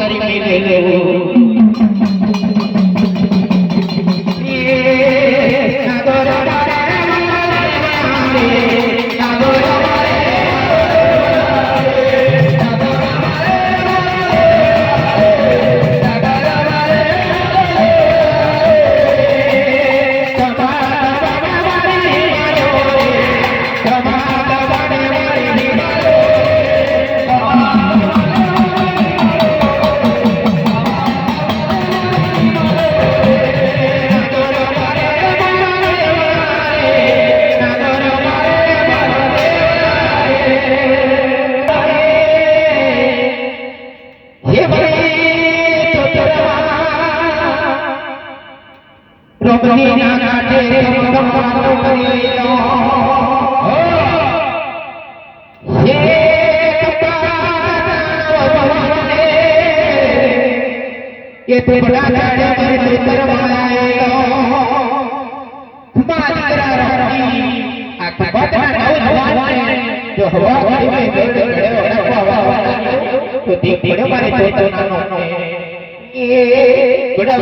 કરી મેલે रोमनी ना काटे कमकमानो करियो ये कपाने ये तो बड़ा गाड़े में भीतर मायायो माजरा रही अकबत ना नौजवान जो हवा में गड़े हवा तो देख बड़े मारे तो ना ये बड़ा